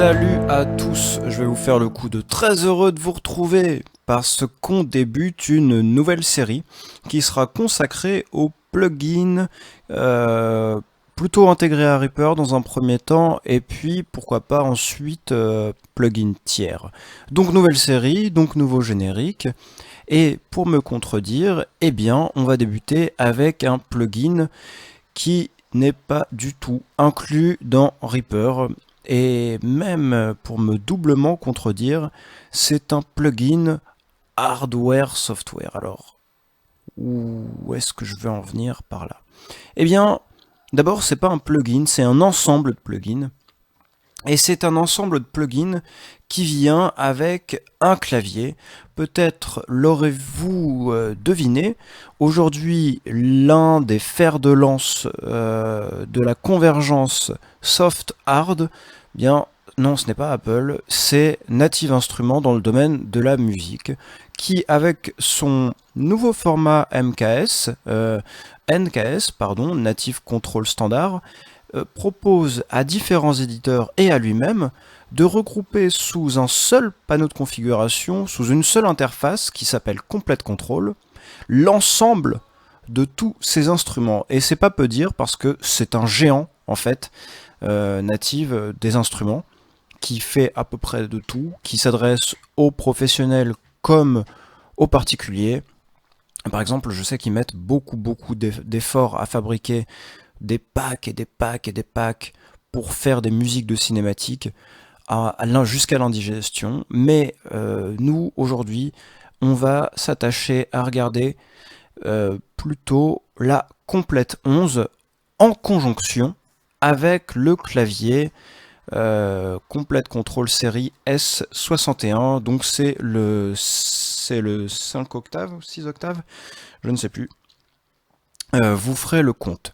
Salut à tous, je vais vous faire le coup de très heureux de vous retrouver parce qu'on débute une nouvelle série qui sera consacrée aux plugins plutôt intégrés à Reaper dans un premier temps et puis pourquoi pas ensuite plugins tiers. Donc nouvelle série, donc nouveau générique et pour me contredire, eh bien on va débuter avec un plugin qui n'est pas du tout inclus dans Reaper. Et même pour me doublement contredire, c'est un plugin hardware-software. Alors, où est-ce que je veux en venir par là? Eh bien, d'abord, c'est pas un plugin, c'est un ensemble de plugins. Et c'est un ensemble de plugins qui vient avec un clavier. Peut-être l'aurez-vous deviné. Aujourd'hui, l'un des fers de lance de la convergence soft-hard, bien non, ce n'est pas Apple, c'est Native Instruments dans le domaine de la musique, qui avec son nouveau format NKS, Native Control Standard, propose à différents éditeurs et à lui-même de regrouper sous un seul panneau de configuration, sous une seule interface qui s'appelle Complete Control, l'ensemble de tous ces instruments. Et c'est pas peu dire parce que c'est un géant en fait, Native des instruments, qui fait à peu près de tout, qui s'adresse aux professionnels comme aux particuliers. Par exemple, je sais qu'ils mettent beaucoup d'efforts à fabriquer des packs et des packs et des packs pour faire des musiques de cinématiques jusqu'à l'indigestion. Mais nous, aujourd'hui, on va s'attacher à regarder plutôt la Complete 11 en conjonction avec le clavier Complete Control série S61. Donc c'est le 5 octaves, 6 octaves, je ne sais plus. Vous ferez le compte.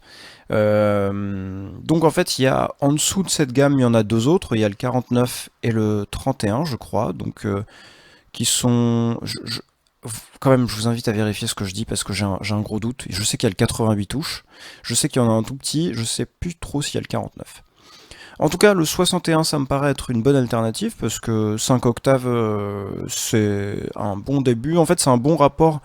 Donc en fait, il y a en dessous de cette gamme, il y en a deux autres. Il y a le 49 et le 31, je crois, donc qui sont. Quand même, je vous invite à vérifier ce que je dis parce que j'ai un gros doute. Je sais qu'il y a le 88 touches, je sais qu'il y en a un tout petit, je sais plus trop s'il y a le 49. En tout cas, le 61, ça me paraît être une bonne alternative parce que 5 octaves, c'est un bon début. En fait, c'est un bon rapport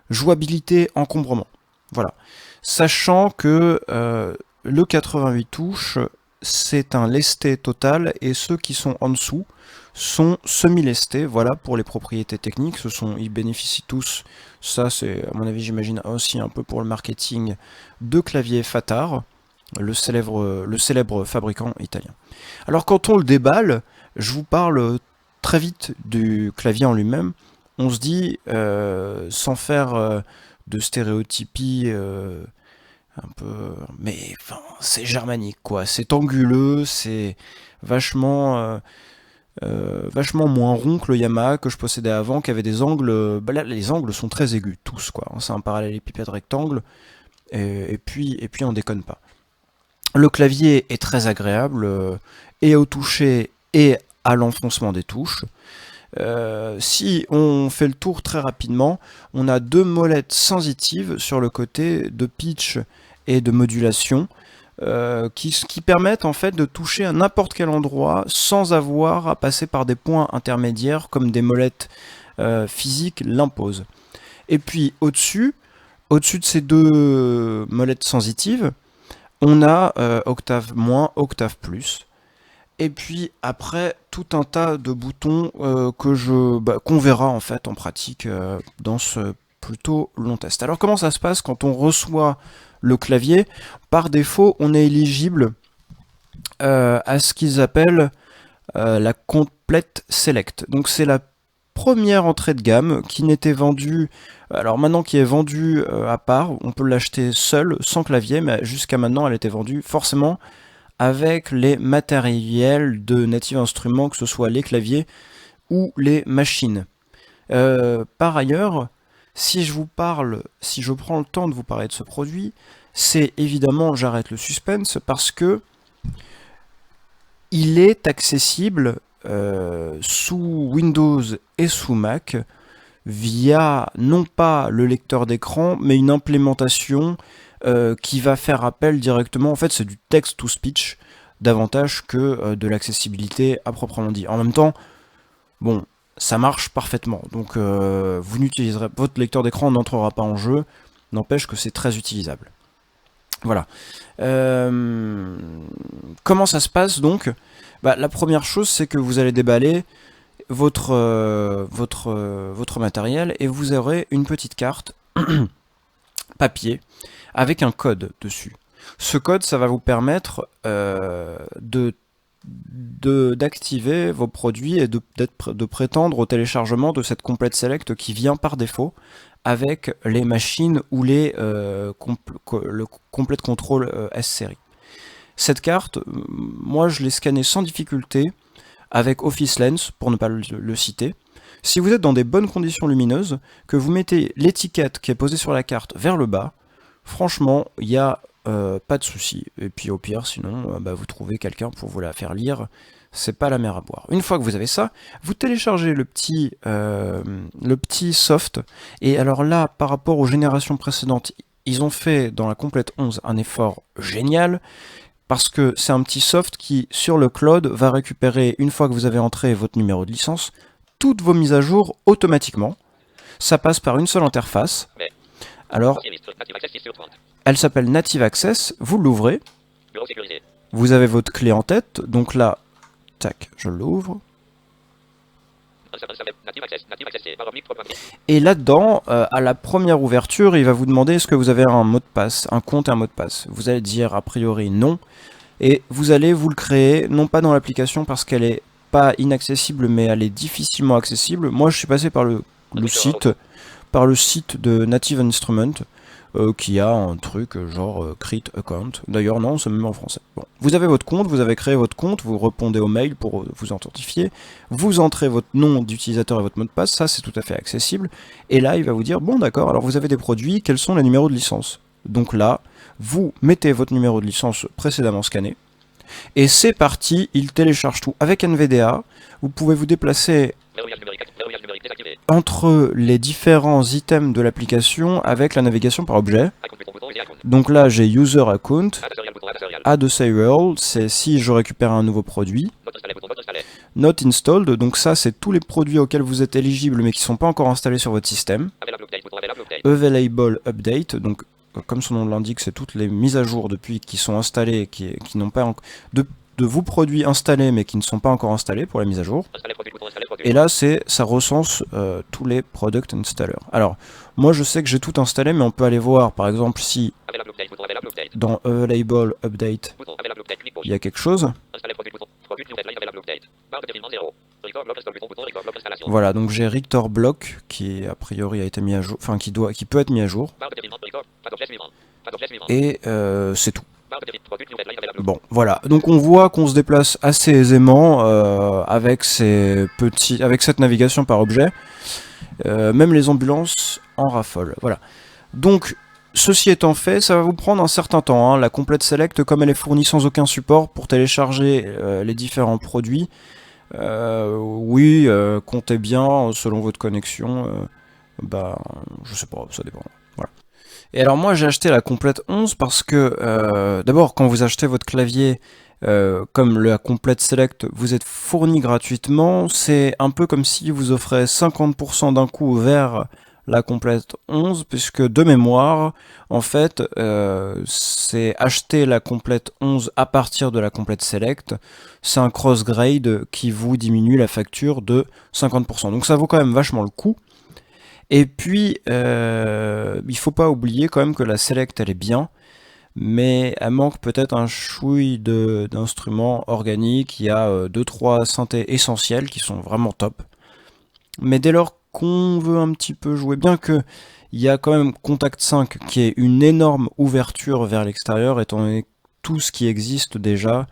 jouabilité-encombrement. Voilà. Sachant que le 88 touches, c'est un lesté total et ceux qui sont en dessous sont semi-lestés. Voilà pour les propriétés techniques. Ils bénéficient tous, ça c'est à mon avis j'imagine aussi un peu pour le marketing de clavier Fatar, le célèbre fabricant italien. Alors quand on le déballe, je vous parle très vite du clavier en lui-même. On se dit, sans faire de stéréotypie un peu, mais enfin, c'est germanique quoi. C'est anguleux, c'est vachement moins rond que le Yamaha que je possédais avant, qui avait des angles. Bah là, les angles sont très aigus tous quoi. C'est un parallélépipède rectangle et puis on déconne pas. Le clavier est très agréable et au toucher et à l'enfoncement des touches. Si on fait le tour très rapidement, on a deux molettes sensitives sur le côté de pitch et de modulation qui permettent en fait de toucher à n'importe quel endroit sans avoir à passer par des points intermédiaires comme des molettes physiques l'imposent. Et puis au-dessus de ces deux molettes sensitives, on a octave moins, octave plus. Et puis après, tout un tas de boutons qu'on verra en fait en pratique dans ce plutôt long test. Alors comment ça se passe quand on reçoit le clavier? Par défaut, on est éligible à ce qu'ils appellent la Complete Select. Donc c'est la première entrée de gamme qui n'était vendue, alors maintenant qui est vendue à part, on peut l'acheter seul, sans clavier, mais jusqu'à maintenant elle était vendue forcément avec les matériels de Native Instruments, que ce soit les claviers ou les machines. Par ailleurs, si je prends le temps de vous parler de ce produit, c'est évidemment, j'arrête le suspense, parce que il est accessible sous Windows et sous Mac via non pas le lecteur d'écran, mais une implémentation qui va faire appel directement, en fait c'est du text-to-speech, davantage que de l'accessibilité à proprement dit. En même temps, bon, ça marche parfaitement, donc vous n'utiliserez votre lecteur d'écran n'entrera pas en jeu, n'empêche que c'est très utilisable. Voilà. Comment ça se passe donc? La première chose, c'est que vous allez déballer votre matériel et vous aurez une petite carte papier avec un code dessus. Ce code, ça va vous permettre d'activer vos produits et de prétendre au téléchargement de cette Complete Select qui vient par défaut avec les machines ou le Complete Control S-Series. Cette carte, moi je l'ai scannée sans difficulté avec Office Lens, pour ne pas le citer. Si vous êtes dans des bonnes conditions lumineuses, que vous mettez l'étiquette qui est posée sur la carte vers le bas, franchement, il n'y a pas de souci. Et puis au pire, sinon, vous trouvez quelqu'un pour vous la faire lire. C'est pas la mer à boire. Une fois que vous avez ça, vous téléchargez le petit soft. Et alors là, par rapport aux générations précédentes, ils ont fait dans la Complete 11 un effort génial. Parce que c'est un petit soft qui, sur le cloud, va récupérer, une fois que vous avez entré votre numéro de licence, toutes vos mises à jour automatiquement. Ça passe par une seule interface. Alors, elle s'appelle Native Access, vous l'ouvrez. Vous avez votre clé en tête, donc là, tac, je l'ouvre. Et là-dedans, à la première ouverture, il va vous demander est-ce que vous avez un mot de passe, un compte et un mot de passe. Vous allez dire a priori non, et vous allez vous le créer, non pas dans l'application parce qu'elle est pas inaccessible, mais elle est difficilement accessible. Moi, je suis passé par le site de Native Instrument, qui a un truc genre Create Account. D'ailleurs, non, c'est même en français. Bon. Vous avez votre compte, vous avez créé votre compte, vous répondez au mail pour vous authentifier, vous entrez votre nom d'utilisateur et votre mot de passe, ça c'est tout à fait accessible. Et là, il va vous dire, bon d'accord, alors vous avez des produits, quels sont les numéros de licence? Donc là, vous mettez votre numéro de licence précédemment scanné, et c'est parti, il télécharge tout. Avec NVDA, vous pouvez vous déplacer entre les différents items de l'application avec la navigation par objet. Donc là j'ai User Account, Add a Serial, c'est si je récupère un nouveau produit. Not Installed, donc ça c'est tous les produits auxquels vous êtes éligible mais qui ne sont pas encore installés sur votre système. Available Update, donc comme son nom l'indique, c'est toutes les mises à jour depuis qui sont installées, qui n'ont pas de vos produits installés mais qui ne sont pas encore installés pour la mise à jour. Et là, ça recense tous les product installers. Alors, moi je sais que j'ai tout installé, mais on peut aller voir, par exemple, si dans Available Update, il y a quelque chose. Voilà, donc j'ai Reactor Block qui a priori a été mis à jour, enfin qui peut être mis à jour. Et c'est tout. Bon, voilà. Donc on voit qu'on se déplace assez aisément avec cette navigation par objet. Même les ambulances en raffolent. Voilà. Donc, ceci étant fait, ça va vous prendre un certain temps. La Complete Select, comme elle est fournie sans aucun support pour télécharger les différents produits, oui, comptez bien selon votre connexion. Je sais pas, ça dépend. Voilà. Et alors moi j'ai acheté la Complete 11 parce que d'abord quand vous achetez votre clavier comme la Complete Select vous êtes fourni gratuitement, c'est un peu comme si vous offrez 50% d'un coup vers la Complete 11 puisque de mémoire en fait c'est acheter la Complete 11 à partir de la Complete Select, c'est un cross-grade qui vous diminue la facture de 50%, donc ça vaut quand même vachement le coup. Et puis, il faut pas oublier quand même que la Select, elle est bien, mais elle manque peut-être un chouille d'instruments organiques. Il y a 2-3 synthés essentiels qui sont vraiment top. Mais dès lors qu'on veut un petit peu jouer, bien que il y a quand même Contact 5 qui est une énorme ouverture vers l'extérieur, étant donné tout ce qui existe déjà.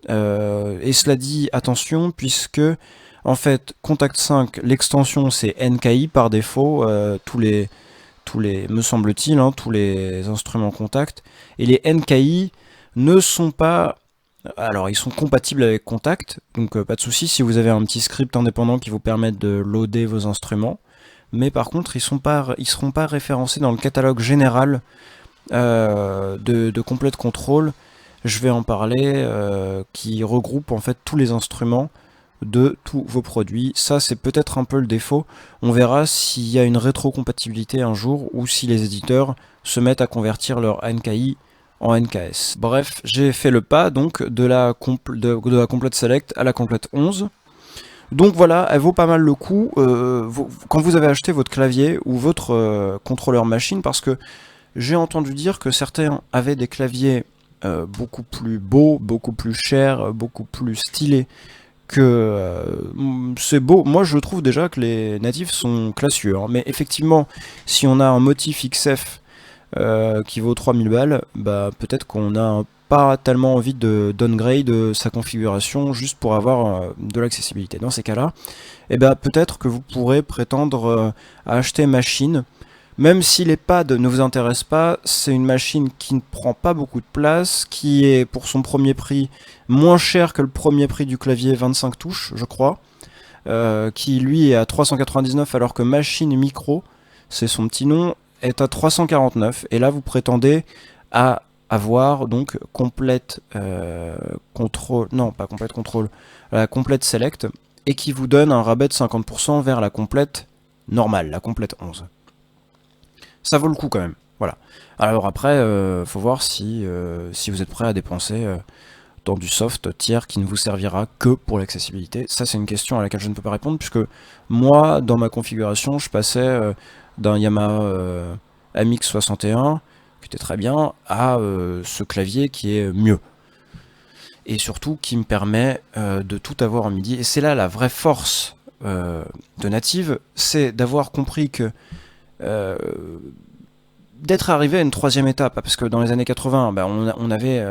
Et cela dit, attention, puisque en fait, Contact 5, l'extension c'est NKI par défaut, tous les, me semble-t-il, tous les instruments Contact. Et les NKI ne sont pas... Alors, ils sont compatibles avec Contact, donc pas de souci si vous avez un petit script indépendant qui vous permette de loader vos instruments. Mais par contre, ils seront pas référencés dans le catalogue général de Complete Control. je vais en parler, qui regroupe en fait tous les instruments de tous vos produits. Ça, c'est peut-être un peu le défaut. On verra s'il y a une rétrocompatibilité un jour ou si les éditeurs se mettent à convertir leur NKI en NKS. Bref, j'ai fait le pas donc de la Complete Select à la Complete 11. Donc voilà, elle vaut pas mal le coup quand vous avez acheté votre clavier ou votre contrôleur machine, parce que j'ai entendu dire que certains avaient des claviers beaucoup plus beaux, beaucoup plus chers, beaucoup plus stylés, que c'est beau. Moi je trouve déjà que les natifs sont classieux, hein. Mais effectivement, si on a un motif XF qui vaut 3000 balles, bah peut-être qu'on n'a pas tellement envie de downgrade sa configuration juste pour avoir de l'accessibilité. Dans ces cas-là, et bah peut-être que vous pourrez prétendre à acheter machine. Même si les pads ne vous intéressent pas, c'est une machine qui ne prend pas beaucoup de place, qui est pour son premier prix moins cher que le premier prix du clavier 25 touches, je crois, qui lui est à 399, alors que Machine Micro, c'est son petit nom, est à 349. Et là, vous prétendez à avoir donc complète contrôle, non pas complète contrôle, la complète select, et qui vous donne un rabais de 50% vers la complète normale, la complète 11. Ça vaut le coup quand même, voilà. Alors après, faut voir si vous êtes prêt à dépenser dans du soft tiers qui ne vous servira que pour l'accessibilité. Ça, c'est une question à laquelle je ne peux pas répondre, puisque moi, dans ma configuration, je passais d'un Yamaha MX61, qui était très bien, à ce clavier qui est mieux. Et surtout, qui me permet de tout avoir en MIDI. Et c'est là la vraie force de Native, c'est d'avoir compris que d'être arrivé à une troisième étape, parce que dans les années 80, bah, on avait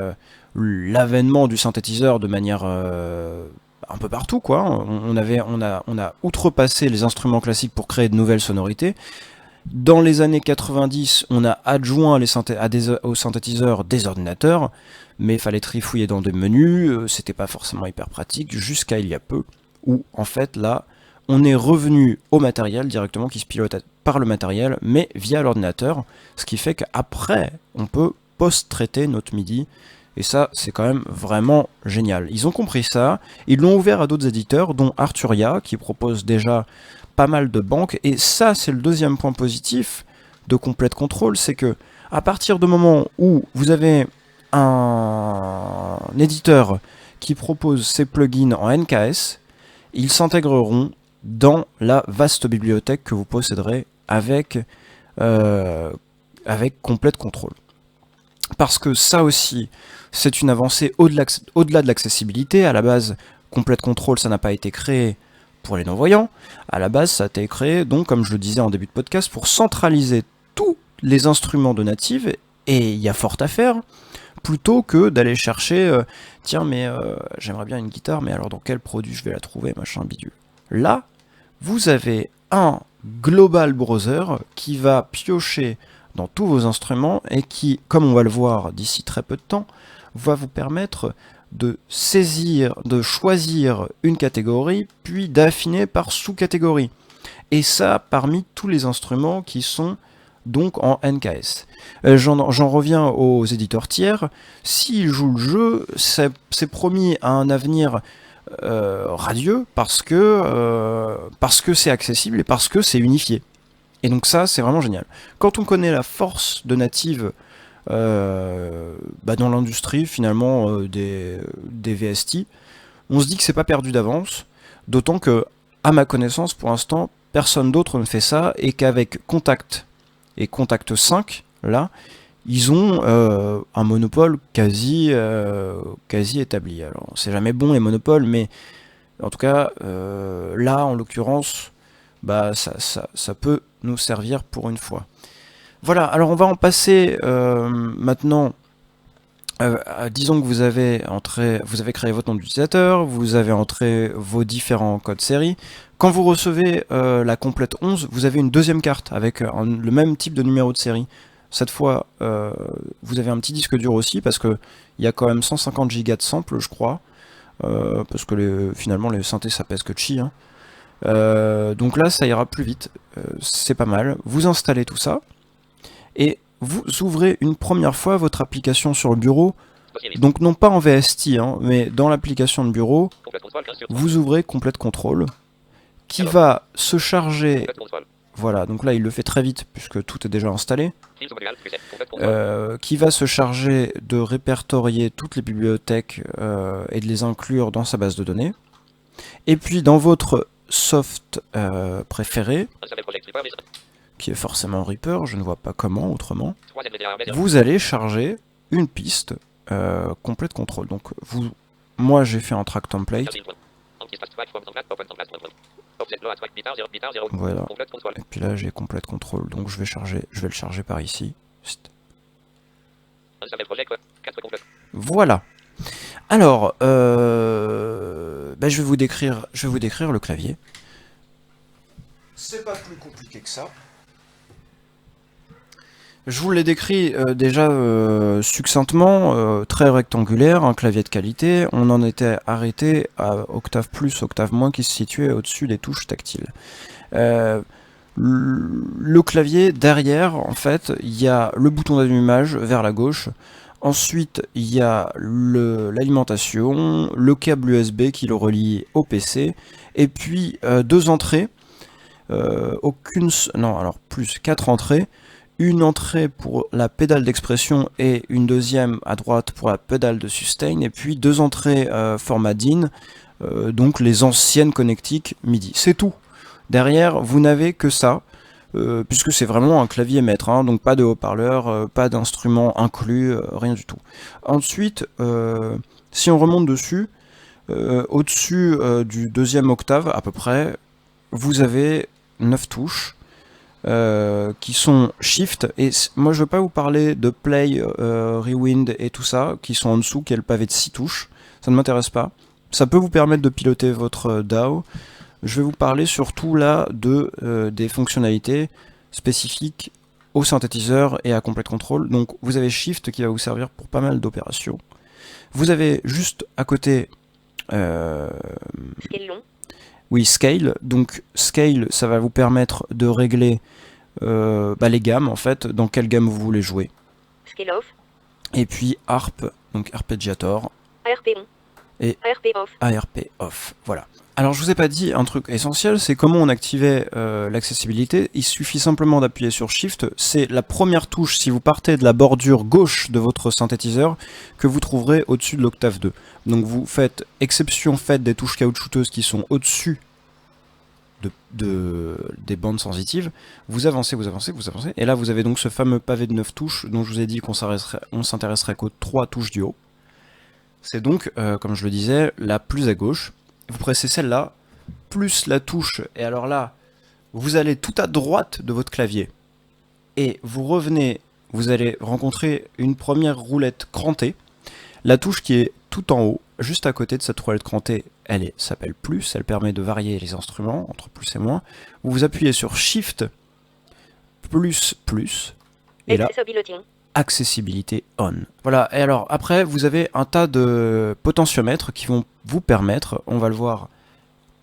l'avènement du synthétiseur de manière un peu partout, quoi. On a outrepassé les instruments classiques pour créer de nouvelles sonorités. Dans les années 90, on a adjoint aux synthétiseurs des ordinateurs, mais il fallait trifouiller dans des menus, c'était pas forcément hyper pratique, jusqu'à il y a peu, où en fait là, on est revenu au matériel directement qui se pilote par le matériel, mais via l'ordinateur, ce qui fait qu'après, on peut post-traiter notre MIDI, et ça, c'est quand même vraiment génial. Ils ont compris ça, ils l'ont ouvert à d'autres éditeurs, dont Arturia, qui propose déjà pas mal de banques, et ça, c'est le deuxième point positif de Complete Control, c'est que à partir du moment où vous avez un éditeur qui propose ses plugins en NKS, ils s'intégreront dans la vaste bibliothèque que vous posséderez avec Complete Control. Parce que ça aussi, c'est une avancée au-delà de l'accessibilité. À la base, Complete Control, ça n'a pas été créé pour les non-voyants. À la base, ça a été créé, donc, comme je le disais en début de podcast, pour centraliser tous les instruments de Native, et il y a fort à faire, plutôt que d'aller chercher, tiens, mais j'aimerais bien une guitare, mais alors dans quel produit je vais la trouver, machin bidule. Là, vous avez un global browser qui va piocher dans tous vos instruments et qui, comme on va le voir d'ici très peu de temps, va vous permettre de choisir une catégorie, puis d'affiner par sous-catégorie. Et ça, parmi tous les instruments qui sont donc en NKS. J'en reviens aux éditeurs tiers. S'ils jouent le jeu, c'est promis à un avenir radieux parce que c'est accessible et parce que c'est unifié. Et donc ça, c'est vraiment génial. Quand on connaît la force de Native dans l'industrie finalement des VST, on se dit que c'est pas perdu d'avance, d'autant que, à ma connaissance, pour l'instant, personne d'autre ne fait ça, et qu'avec Contact et Contact 5, là, ils ont un monopole quasi établi. Alors, c'est jamais bon les monopoles, mais en tout cas, là, en l'occurrence, bah, ça peut nous servir pour une fois. Voilà, alors on va en passer maintenant. Disons que vous avez créé votre nom d'utilisateur, vous avez entré vos différents codes série. Quand vous recevez la complète 11, vous avez une deuxième carte avec le même type de numéro de série. Cette fois, vous avez un petit disque dur aussi, parce qu'il y a quand même 150 Go de samples, je crois. Parce que finalement, les synthés, ça pèse que de chi. Hein. Donc là, ça ira plus vite. C'est pas mal. Vous installez tout ça. Et vous ouvrez une première fois votre application sur le bureau Donc non pas en VST, hein, mais dans l'application de bureau, vous ouvrez Complete Control, qui va se charger, voilà, donc là il le fait très vite puisque tout est déjà installé, qui va se charger de répertorier toutes les bibliothèques et de les inclure dans sa base de données. Et puis dans votre soft préféré, qui est forcément Reaper, je ne vois pas comment autrement, vous allez charger une piste Complete Control. Donc moi j'ai fait un track template. Voilà. Et puis là j'ai Complete Control, donc je vais le charger par ici. Voilà. Alors, je vais vous décrire le clavier. C'est pas plus compliqué que ça. Je vous l'ai décrit déjà succinctement, très rectangulaire, un clavier de qualité. On en était arrêté à octave plus, octave moins, qui se situait au-dessus des touches tactiles. Le clavier, derrière, en fait, il y a le bouton d'allumage vers la gauche. Ensuite, il y a l'alimentation, le câble USB qui le relie au PC, et puis deux entrées, quatre entrées, une entrée pour la pédale d'expression et une deuxième à droite pour la pédale de sustain, et puis deux entrées format DIN, donc les anciennes connectiques MIDI. C'est tout. Derrière, vous n'avez que ça. Puisque c'est vraiment un clavier maître, hein, donc pas de haut-parleur, pas d'instrument inclus, rien du tout. Ensuite, si on remonte dessus, au-dessus du deuxième octave à peu près, vous avez 9 touches qui sont Shift, et moi je ne veux pas vous parler de Play, Rewind et tout ça, qui sont en dessous, qui est le pavé de 6 touches, ça ne m'intéresse pas. Ça peut vous permettre de piloter votre DAW. Je vais vous parler surtout là des fonctionnalités spécifiques au synthétiseur et à Complete Control. Donc vous avez Shift qui va vous servir pour pas mal d'opérations. Vous avez juste à côté Scale long. Oui, Scale. Donc Scale, ça va vous permettre de régler les gammes en fait, dans quelle gamme vous voulez jouer. Scale off. Et puis Harp, donc Arpeggiator. ARP on. Et ARP off. ARP off, voilà. Alors je vous ai pas dit un truc essentiel, c'est comment on activait l'accessibilité. Il suffit simplement d'appuyer sur Shift, c'est la première touche si vous partez de la bordure gauche de votre synthétiseur que vous trouverez au-dessus de l'octave 2. Donc vous faites exception faite des touches caoutchouteuses qui sont au-dessus des bandes sensitives, vous avancez, et là vous avez donc ce fameux pavé de 9 touches dont je vous ai dit qu'on s'intéresserait qu'aux 3 touches du haut. C'est donc, comme je le disais, la plus à gauche. Vous pressez celle-là, plus la touche, et alors là, vous allez tout à droite de votre clavier, et vous revenez, vous allez rencontrer une première roulette crantée. La touche qui est tout en haut, juste à côté de cette roulette crantée, elle s'appelle plus, elle permet de varier les instruments, entre plus et moins. Vous appuyez sur Shift, plus, et là, accessibilité on. Voilà, et alors après vous avez un tas de potentiomètres qui vont vous permettre, on va le voir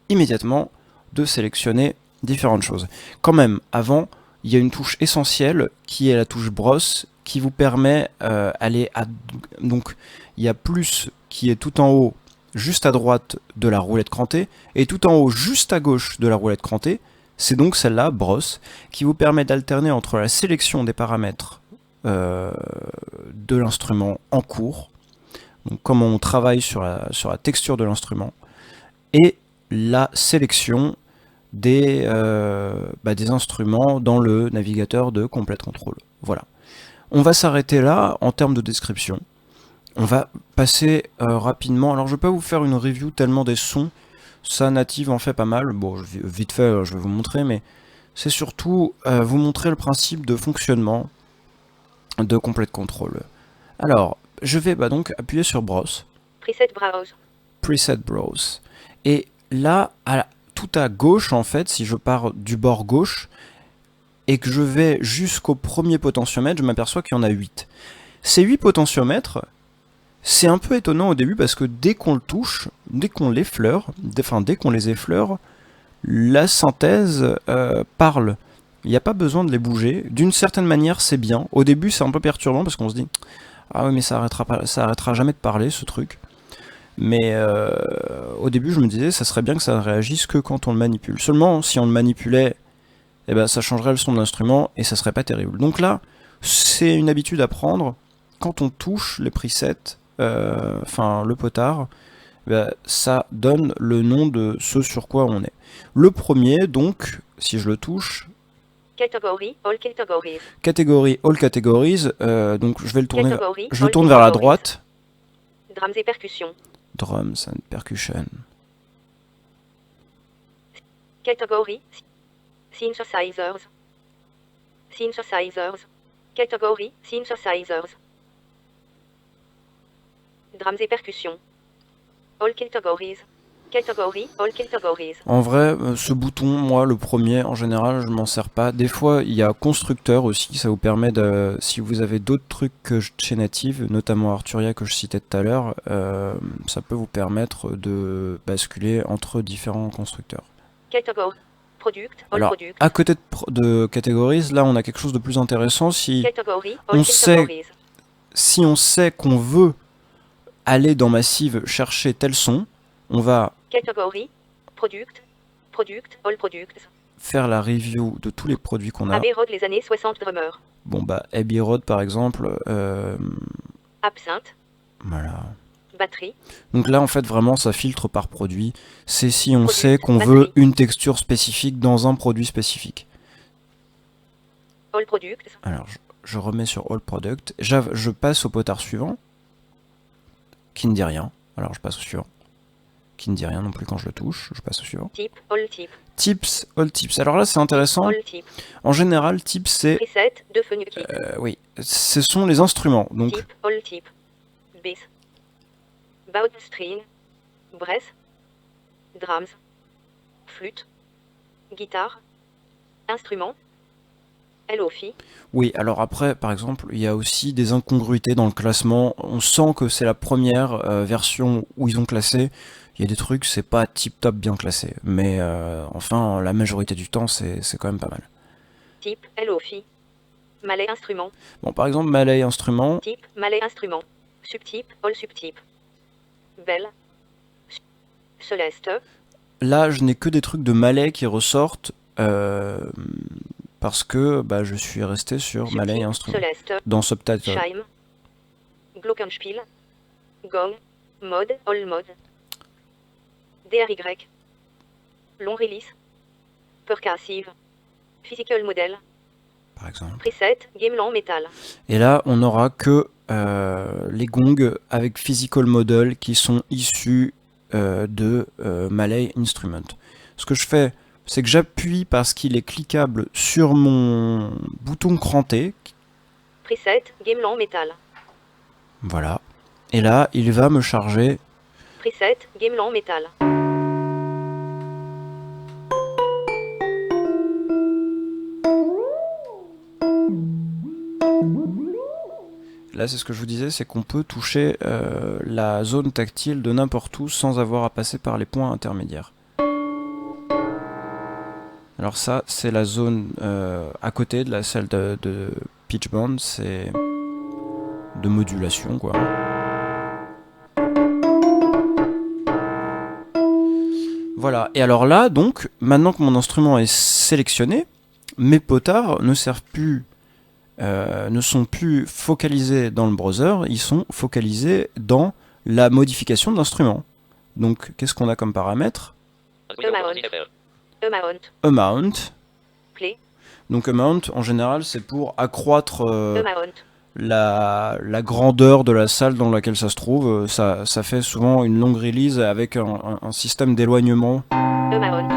immédiatement, de sélectionner différentes choses. Quand même, avant, il y a une touche essentielle qui est la touche brosse qui vous permet donc il y a plus qui est tout en haut, juste à droite de la roulette crantée, et tout en haut, juste à gauche de la roulette crantée, c'est donc celle-là, brosse, qui vous permet d'alterner entre la sélection des paramètres de l'instrument en cours, donc comment on travaille sur la texture de l'instrument, et la sélection des instruments dans le navigateur de Complete Control. Voilà. On va s'arrêter là en termes de description. On va passer rapidement. Alors je ne vais pas vous faire une review tellement des sons, ça Native en fait pas mal. Bon, vite fait, je vais vous montrer, mais c'est surtout vous montrer le principe de fonctionnement de Complete Control. Alors, je vais donc appuyer sur Browse. Preset Browse. Preset Browse. Et là, tout à gauche, en fait, si je pars du bord gauche et que je vais jusqu'au premier potentiomètre, je m'aperçois qu'il y en a 8. Ces 8 potentiomètres, c'est un peu étonnant au début parce que dès qu'on le touche, dès qu'on les effleure, la synthèse parle. Il n'y a pas besoin de les bouger. D'une certaine manière, c'est bien. Au début, c'est un peu perturbant parce qu'on se dit Ah oui, mais ça arrêtera jamais de parler, ce truc. Mais au début, je me disais, ça serait bien que ça ne réagisse que quand on le manipule. Seulement, si on le manipulait, eh ben, ça changerait le son de l'instrument et ça serait pas terrible. Donc là, c'est une habitude à prendre. Quand on touche les presets, enfin le potard, ben, ça donne le nom de ce sur quoi on est. Le premier, donc, si je le touche, Category, all categories. catégorie All Categories, donc je vais le tourner, Category, je le all tourne vers la categories. droite. Drums et percussions. Drums and percussion. Category. Synthesizers. Synthesizers. Category, synthesizers. Drums et percussions. All categories. Category, all categories. En vrai, ce bouton, moi, le premier, en général, je m'en sers pas. Des fois, il y a constructeur aussi, ça vous permet de... Si vous avez d'autres trucs que chez Native, notamment Arturia que je citais tout à l'heure, ça peut vous permettre de basculer entre différents constructeurs. Category. Product, all Alors, product. à côté de Categories, là, on a quelque chose de plus intéressant. Category, on all sait- categories. Si on sait qu'on veut aller dans Massive chercher tel son, on va Category. Product. Product, all products. faire la review de tous les produits qu'on a. Abbey Road les années 60 drummer. Bon, bah, Abbey Road, par exemple, Absinthe. voilà. Batterie. Donc là, en fait, vraiment, ça filtre par produit. C'est si on Produit, sait qu'on batterie. veut une texture spécifique dans un produit spécifique. All products. Alors, je remets sur All Product. Je passe au potard suivant, qui ne dit rien. Alors, je passe au suivant, qui ne dit rien non plus quand je le touche. Je passe au suivant. Type, all type. Tips, All Tips. Alors là, c'est intéressant. All type. En général, Tips, c'est... Preset de Funky. oui, ce sont les instruments. Donc, Type, all type. Bass. Bout string. Brass. Drums. Flûte. Guitare. Instrument. Lofi. oui, alors après, par exemple, il y a aussi des incongruités dans le classement. On sent que c'est la première version où ils ont classé. Il y a des trucs, c'est pas tip-top bien classé. Mais enfin, la majorité du temps, c'est quand même pas mal. Type, Lofi. Malais instrument. Bon, par exemple, Malay instrument. Type, malais instrument. Subtype, all subtype. Belle. Celeste. Là, je n'ai que des trucs de Malay qui ressortent parce que bah, je suis resté sur Malay Subtype, instrument. Celeste. Dans Subtitle. Chime. Glockenspiel. Gong. Mode, all mode. DRY. Long release. Percussive. Physical model. Par exemple. Preset, Gamelan Metal. Et là, on n'aura que les gongs avec Physical Model qui sont issus de Malay Instrument. Ce que je fais, c'est que j'appuie parce qu'il est cliquable sur mon bouton cranté. Preset, Gamelan Metal. Voilà. Et là, il va me charger. Preset, Gamelan Metal. Là, c'est ce que je vous disais, c'est qu'on peut toucher la zone tactile de n'importe où sans avoir à passer par les points intermédiaires. Alors ça, c'est la zone à côté de la salle de pitch bend, c'est de modulation, quoi. Voilà, et alors là, donc, maintenant que mon instrument est sélectionné, mes potards ne servent plus... ne sont plus focalisés dans le browser, ils sont focalisés dans la modification de l'instrument. Donc, qu'est-ce qu'on a comme paramètre? Amount. Play. Donc, amount, en général, c'est pour accroître Amount. la grandeur de la salle dans laquelle ça se trouve. Ça fait souvent une longue release avec un système d'éloignement. Amount.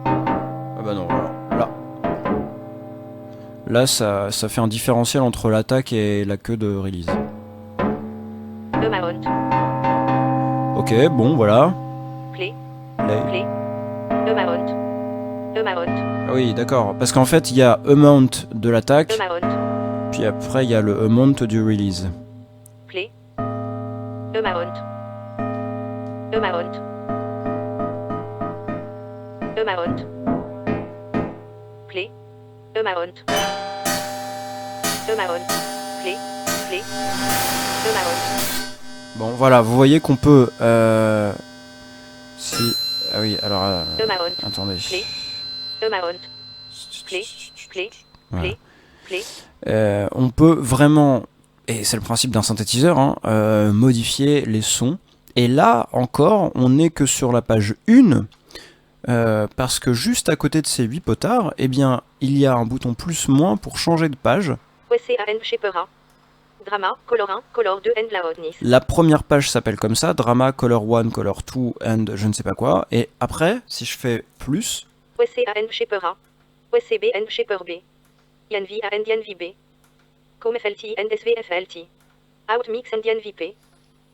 Ah bah non, voilà. Là, ça fait un différentiel entre l'attaque et la queue de release. Amount. Ok, bon, voilà. Play. Play. Play. Amount. Amount. Ah oui, d'accord. Parce qu'en fait, il y a amount de l'attaque, Amount. puis après, il y a le amount du release. Play. Amount. Amount. Amount. Play. Amount. Amount. Play. Play. Amount. Bon, voilà, vous voyez qu'on peut... si... Ah oui, alors... Amount. attendez. Play. Amount. Play. Play. Voilà. Play. Play. On peut vraiment, et c'est le principe d'un synthétiseur, hein, modifier les sons. Et là encore, on n'est que sur la page 1, parce que juste à côté de ces 8 potards, eh bien, il y a un bouton plus-moins pour changer de page. OCAN Shepera. Drama, Color 1, Color 2 and Loudness. La première page s'appelle comme ça, Drama, Color 1, Color 2 and je ne sais pas quoi. Et après, si je fais plus, OCAN Shepera. OCBN Sheper B. YNV and YNVB. Com FLT and SVFLT. Outmix and YNVP.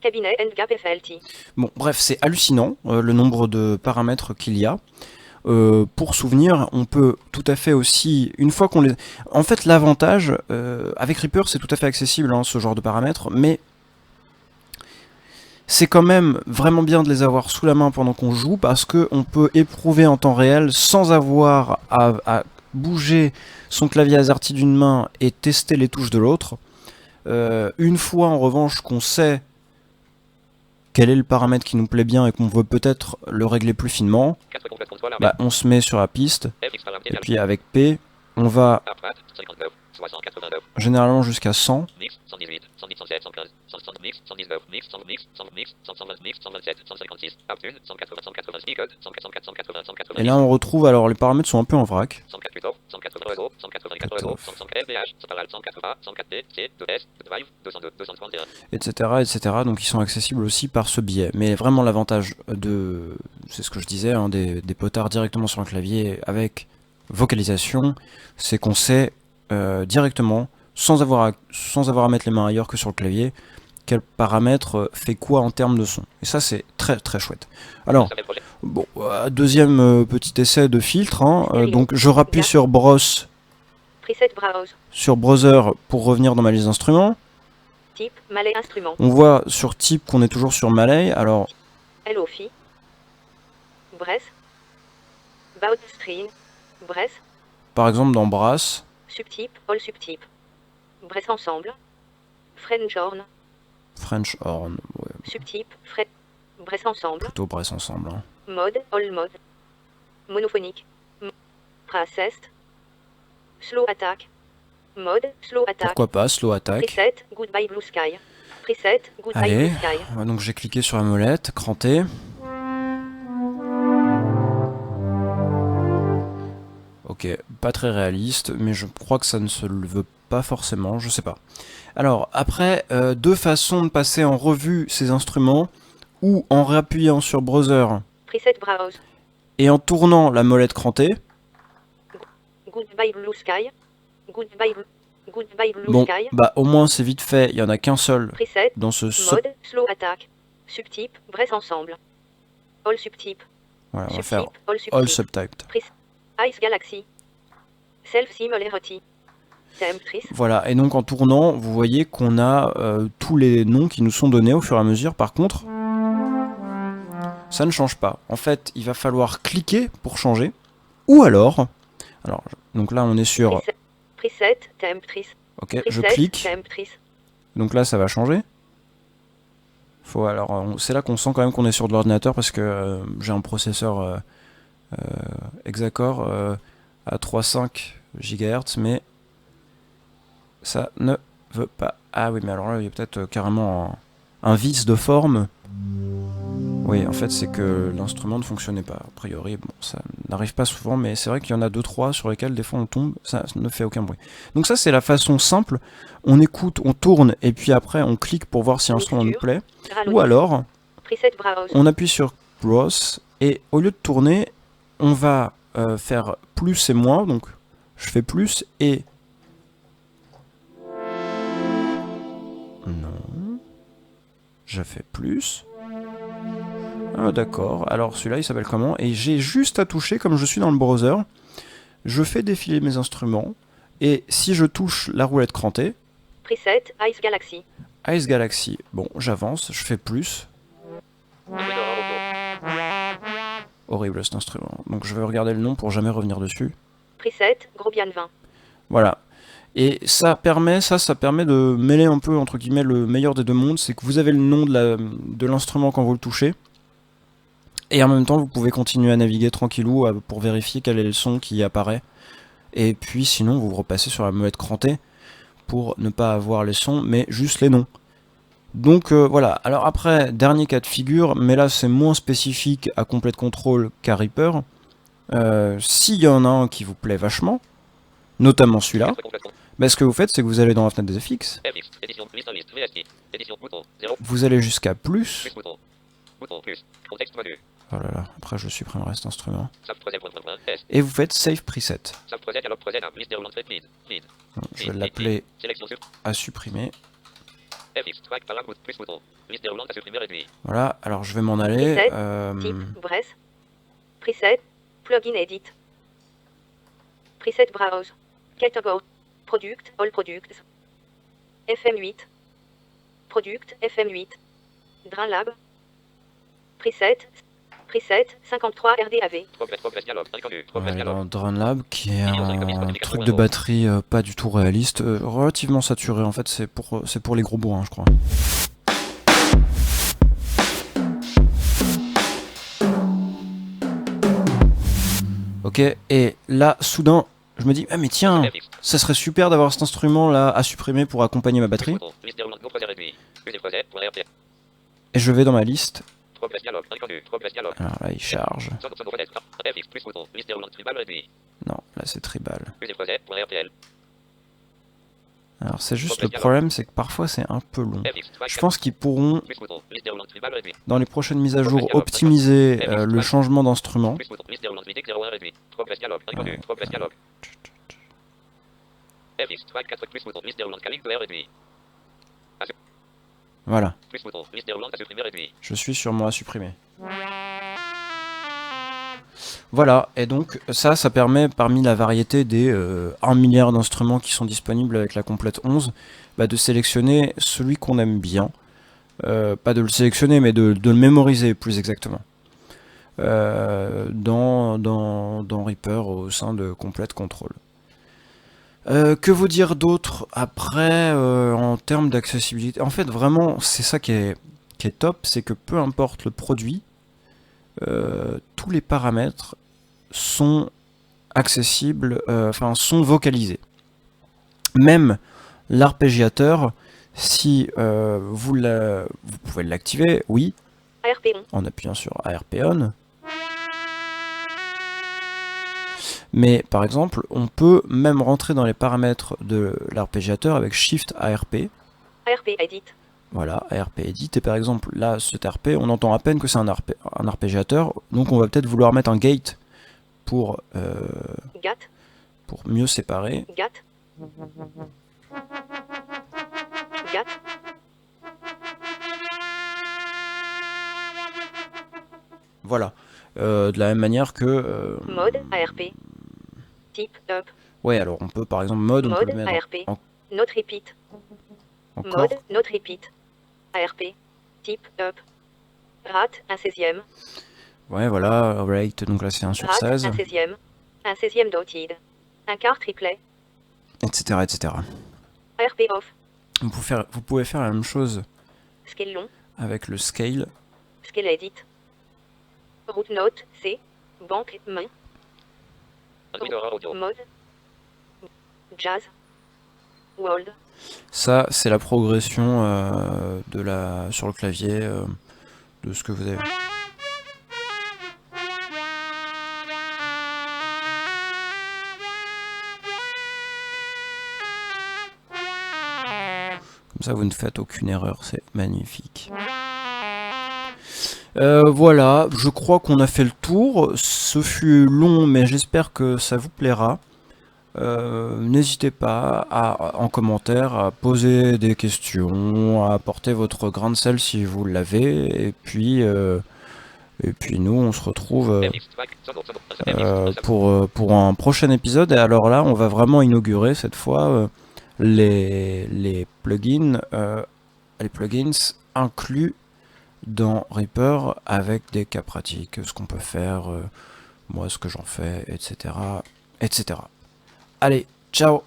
Cabinet and Gap FLT. bon, bref, c'est hallucinant le nombre de paramètres qu'il y a. Pour souvenir, on peut tout à fait aussi, une fois qu'on les... En fait, l'avantage, avec Reaper, c'est tout à fait accessible, hein, ce genre de paramètres, mais c'est quand même vraiment bien de les avoir sous la main pendant qu'on joue, parce qu'on peut éprouver en temps réel, sans avoir à bouger son clavier AZERTY d'une main et tester les touches de l'autre. Une fois, en revanche, qu'on sait quel est le paramètre qui nous plaît bien et qu'on veut peut-être le régler plus finement, bah, on se met sur la piste, et puis avec P, on va généralement jusqu'à 100. Et là on retrouve, alors les paramètres sont un peu en vrac. Etc, etc. Donc ils sont accessibles aussi par ce biais. Mais vraiment l'avantage de, c'est ce que je disais, hein, des potards directement sur un clavier avec vocalisation, c'est qu'on sait directement, sans avoir à mettre les mains ailleurs que sur le clavier, quel paramètre fait quoi en termes de son. Et ça c'est très très chouette. Alors, bon, deuxième petit essai de filtre, hein, donc je rappuie sur Browse, sur Browser pour revenir dans ma liste d'instruments. Type, Malay instrument. On voit sur type qu'on est toujours sur Malay, alors... Lofi. Bress. Baud string. Bress. Par exemple dans Brass. Subtype, all subtype. Bress ensemble. French horn. French horn, ouais. Subtype, fret. Bress ensemble. Plutôt Bress ensemble. Hein. Mode, all mode. Monophonique. Processed. Slow attack. Mode, slow attack. Pourquoi pas, slow attack. Preset, goodbye blue sky. Preset, goodbye Allez, blue sky. donc j'ai cliqué sur la molette, cranté. Ok, pas très réaliste, mais je crois que ça ne se le veut pas forcément, je sais pas. Alors, après, deux façons de passer en revue ces instruments, ou en réappuyant sur Browser, Preset browse. et en tournant la molette crantée. Goodbye blue sky. Goodbye blue Bon, sky. bah au moins c'est vite fait, il y en a qu'un seul Preset, dans ce... mode, slow attack. Subtype, bress ensemble. All subtype. Voilà, on va Subtype, faire all subtype. All Subtyped. Ice Galaxy. Self-similarity. Temptress. Voilà, et donc en tournant, vous voyez qu'on a tous les noms qui nous sont donnés au fur et à mesure. Par contre, ça ne change pas. En fait, il va falloir cliquer pour changer. Ou alors, donc là on est sur... Preset, Temptress. Ok, je Preset, clique. Temptress. Donc là ça va changer. C'est là qu'on sent quand même qu'on est sur de l'ordinateur parce que j'ai un processeur Hexacore à 3,5 GHz, mais ça ne veut pas. Ah oui, mais alors là il y a peut-être carrément un vice de forme. Oui, en fait c'est que l'instrument ne fonctionnait pas. A priori, bon, ça n'arrive pas souvent, mais c'est vrai qu'il y en a 2-3 sur lesquels des fois on tombe, ça ne fait aucun bruit. Donc ça c'est la façon simple, on écoute, on tourne, et puis après on clique pour voir si un son nous plaît. Ou alors, Preset browse. on appuie sur Browse, et au lieu de tourner, on va faire plus et moins, donc je fais plus et... Non. Je fais plus... Ah d'accord, alors celui-là il s'appelle comment? Et j'ai juste à toucher, comme je suis dans le browser, je fais défiler mes instruments, et si je touche la roulette crantée, Preset, Ice Galaxy. Ice Galaxy, bon j'avance, je fais plus. Horrible cet instrument, donc je vais regarder le nom pour jamais revenir dessus. Preset, Grobian 20. Voilà, Et ça permet de mêler un peu, entre guillemets, le meilleur des deux mondes. C'est que vous avez le nom de l'instrument quand vous le touchez. Et en même temps, vous pouvez continuer à naviguer tranquillou pour vérifier quel est le son qui apparaît. Et puis sinon, vous repassez sur la molette crantée pour ne pas avoir les sons, mais juste les noms. Donc voilà. Alors après, dernier cas de figure, mais là c'est moins spécifique à Complete Control qu'à Reaper. S'il y en a un qui vous plaît vachement, notamment celui-là, bah, ce que vous faites, c'est que vous allez dans la fenêtre des FX, vous allez jusqu'à plus. Oh là là, après je supprimerai cet instrument. Et vous faites Save Preset. Donc, je vais l'appeler à supprimer. Voilà, alors je vais m'en aller. Type, Bref. Preset. Plugin Edit. Preset Browse. Category. Product. All Products. FM8. Product. FM8. DrainLab. Preset. Preset 53 RDAV. Ouais, dans DrainLab, qui est un truc de batterie pas du tout réaliste, relativement saturé en fait, c'est pour les gros bourrins, je crois. Ok, et là, soudain, je me dis, ah mais tiens, ça serait super d'avoir cet instrument là à supprimer pour accompagner ma batterie. Et je vais dans ma liste. Alors là, il charge. Non, là c'est tribal. Alors c'est juste le problème, c'est que parfois c'est un peu long. Je pense qu'ils pourront, dans les prochaines mises à jour, optimiser le changement d'instrument. Voilà. Je suis sur moi à supprimer. Voilà, et donc ça permet, parmi la variété des 1 milliard d'instruments qui sont disponibles avec la complète 11, bah, de sélectionner celui qu'on aime bien. Pas de le sélectionner, mais de le mémoriser plus exactement. Dans Reaper au sein de Complete Control. Que vous dire d'autre après en termes d'accessibilité? En fait, vraiment, c'est ça qui est top, c'est que peu importe le produit, tous les paramètres sont accessibles, enfin sont vocalisés. Même l'arpégiateur, si vous pouvez l'activer, oui, en appuyant sur ARP On. Mais par exemple, on peut même rentrer dans les paramètres de l'arpégiateur avec Shift ARP. ARP Edit. Voilà, ARP Edit. Et par exemple, là, cet ARP, on entend à peine que c'est un arpégiateur. Donc on va peut-être vouloir mettre un gate pour mieux séparer. Voilà. De la même manière que... mode ARP. Type up. Ouais, alors on peut par exemple mode, on peut le mettre ARP. Not repeat. Encore. Mode not repeat. ARP. Type up. Rate 1/16e. Ouais, voilà, rate, donc là c'est 1 sur Rate 16. 1/16e. 1/16e dotted. Un quart triplet. Etc. etc. ARP off. Vous pouvez faire la même chose Scale long. avec le scale. Scale edit. Route note C. Banque main. Mode. Jazz. World. Ça, c'est la progression sur le clavier de ce que vous avez. Comme ça, vous ne faites aucune erreur, c'est magnifique. Voilà, je crois qu'on a fait le tour. Ce fut long, mais j'espère que ça vous plaira. N'hésitez pas en commentaire à poser des questions, à apporter votre grain de sel si vous l'avez, et puis nous on se retrouve pour un prochain épisode. Et alors là, on va vraiment inaugurer cette fois les plugins inclus dans Reaper avec des cas pratiques, ce qu'on peut faire, moi ce que j'en fais, etc. etc. Allez, ciao!